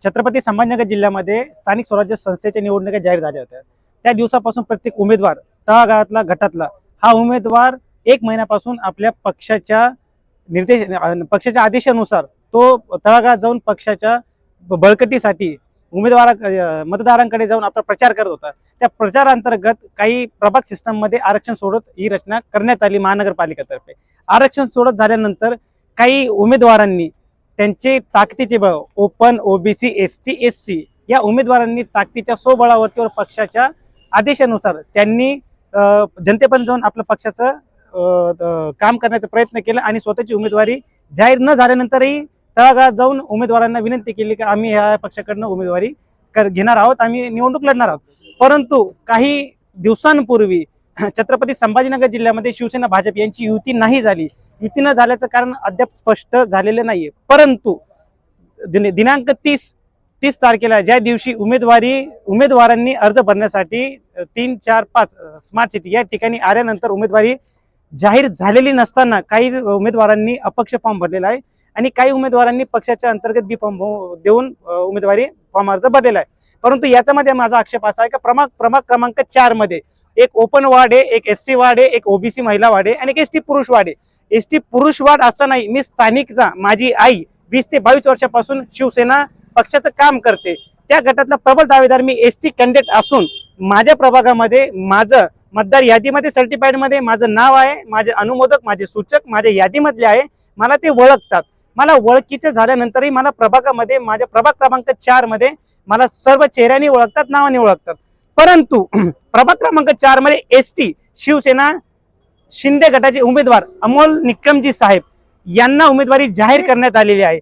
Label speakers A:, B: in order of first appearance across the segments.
A: छत्रपती संभाजीनगर जिल्ह्यामध्ये स्थानिक स्वराज्य संस्थेच्या निवडणुका जाहीर झाल्या होत्या। त्या दिवसापासून प्रत्येक उमेदवार तळागाळातला गटातला हा उमेदवार 1 महिन्यापासून आपल्या पक्षाच्या आदेशानुसार तो तळागाळात जाऊन पक्षाच्या बळकटीसाठी मतदारांकडे जाऊन आपला प्रचार करत होता। त्या प्रचारांतर्गत काही प्रभाग सिस्टम मध्ये आरक्षण सोडत ही रचना करण्यात आली महानगरपालिकेतर्फे। आरक्षण सोडत झाल्यानंतर काही उमेदवारांनी त्यांचे ताकदीचे बळ ओपन, ओबीसी, एसटी, एससी या उमेदवारांनी ताकदीच्या स्वबळावरती पक्षाच्या आदेशानुसार त्यांनी जनतेपर्यंत जाऊन आपल्या पक्षाचं काम करण्याचा प्रयत्न केला आणि स्वतःची उमेदवारी जाहीर न झाल्यानंतरही तळागाळात जाऊन उमेदवारांना विनंती केली की आम्ही या पक्षाकडनं उमेदवारी घेणार आहोत, आम्ही निवडणूक लढणार आहोत। परंतु काही दिवसांपूर्वी छत्रपती संभाजीनगर जिल्ह्यामध्ये शिवसेना भाजप यांची युती नाही झाली। युती न झाल्याचं कारण अद्याप स्पष्ट झालेलं नाहीये। परंतु दिनांक 30 तारखेला ज्या दिवशी उमेदवारांनी अर्ज भरण्यासाठी 3, 4, 5 स्मार्ट सिटी या ठिकाणी आल्यानंतर उमेदवारी जाहीर झालेली नसताना काही उमेदवारांनी अपक्ष फॉर्म भरलेला आहे आणि काही उमेदवारांनी पक्षाच्या अंतर्गत बी फॉर्म देऊन उमेदवारी फॉर्म अर्ज भरलेला आहे। परंतु याच्यामध्ये माझा आक्षेप असा आहे की प्रभाग क्रमांक 4 मध्ये एक ओपन वार्ड आहे, एक एससी वार्ड आहे, एक ओबीसी महिला वार्ड आहे आणि एक एसटी पुरुष वार्ड आहे। एसटी पुरुष वार्ड असतानाही मी स्थानिकचा माझी आई 20 ते 22 वर्षापासून शिवसेना पक्षाचं काम करते। त्या गटातला प्रबळ दावेदार मी एसटी कॅन्डिडेट असून माझ्या प्रभागामध्ये माझं मतदार यादीमध्ये सर्टिफाईड मध्ये माझं नाव आहे, माझे अनुमोदक, माझे सूचक माझ्या यादीमधले आहे। मला ते ओळखतात। मला ओळखीचे झाल्यानंतरही मला प्रभागामध्ये माझ्या प्रभाग क्रमांक 4 मध्ये मला सर्व चेहऱ्यांनी ओळखतात, नावाने ओळखतात। परंतु प्रभाग क्रमांक 4 मध्ये एसटी शिवसेना शिंदे गटाचे उमेदवार अमोल निकमजी साहेब यांना उमेदवारी जाहीर करण्यात आलेली आहे।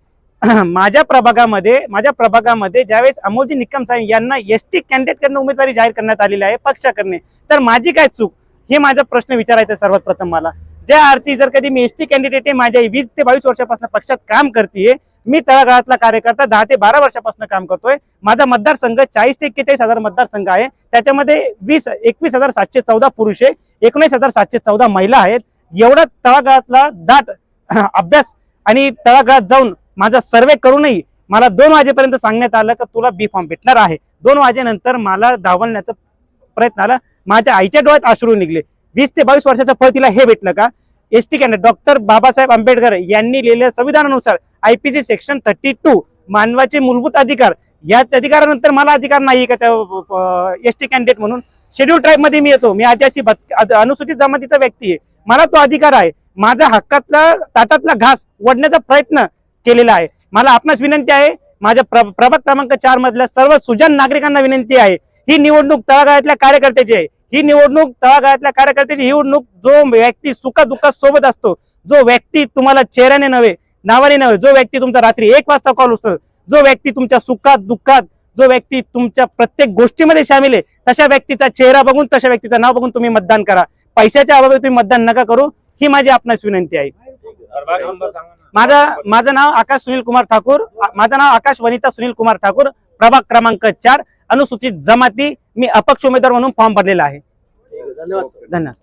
A: माझ्या प्रभागामध्ये ज्यावेळेस अमोलजी निकम साहेब यांना एसटी कॅन्डिडेट कडून उमेदवारी जाहीर करण्यात आलेली आहे पक्षाकडून, तर माझी काय चूक हे माझा प्रश्न विचारायचा सर्वात प्रथम मला। ज्या अर्थी जर कधी मी एसटी कॅन्डिडेट आहे, माझ्या 20 ते 22 वर्षापासून पक्षात काम करतेय, मी तळागाळातला कार्यकर्ता 10 ते 12 वर्षापासून काम करतोय। माझा मतदारसंघ 40 ते 41 हजार मतदारसंघ आहे। त्याच्यामध्ये 21,714 पुरुष आहे, 19,714 महिला आहेत। एवढा तळागाळातला दाट अभ्यास आणि तळागाळात जाऊन माझा सर्वे करूनही मला 2 वाजेपर्यंत सांगण्यात आलं की तुला बी फॉर्म भेटणार आहे। 2 वाजेनंतर मला धावण्याचा प्रयत्न आला, माझ्या आईच्या डोळ्यात अश्रू निघले। 20 ते 22 वर्षाचं फळ तिला हे भेटलं का? ST candidate doctor Babasaheb Ambedkar यांनी लिहिलेल्या संविधानानुसार IPC सेक्शन 32 मानवाचे मूलभूत अधिकार, या अधिकारानंतर मला अधिकार नाही का त्या एसटी कॅन्डिडेट म्हणून? शेड्यूल ट्राईब मध्ये मी येतो, मी आदिवासी अनुसूचित जमातीचा व्यक्ती आहे, मला तो अधिकार आहे। माझा हक्कातला ताटातला घास वडण्याचा प्रयत्न केलेला आहे। मला आपणास विनंती आहे, माझ्या प्रभाग क्रमांक 4 मधल्या सर्व सुजाण नागरिकांना विनंती आहे, ही निवडणूक तळागाळातल्या कार्यकर्त्याची आहे। ही निवडणूक जो व्यक्ती सुखदुःखात सोबत असतो, जो व्यक्ती तुम्हाला चेहऱ्याने नव्हे नावाने नव्हे, जो व्यक्ती तुमचा रात्री 1 वाजता कॉल उचलतो, जो व्यक्ती तुमच्या सुखात दुःखात, जो व्यक्ती तुमच्या प्रत्येक गोष्टीमध्ये सामील आहे, तशा व्यक्तीचा चेहरा बघून, तशा व्यक्तीचं नाव बघून तुम्ही मतदान करा। पैशाच्या अभावी तुम्ही मतदान नका करू, ही माझी आपणास विनंती आहे। माझं नाव आकाश सुनील कुमार ठाकूर, माझं नाव आकाश वनिता सुनील कुमार ठाकूर, प्रभाग क्रमांक 4 अनुसूचित जमाती, मी अपक्ष उमेदवार म्हणून फॉर्म भरलेला आहे। धन्यवाद।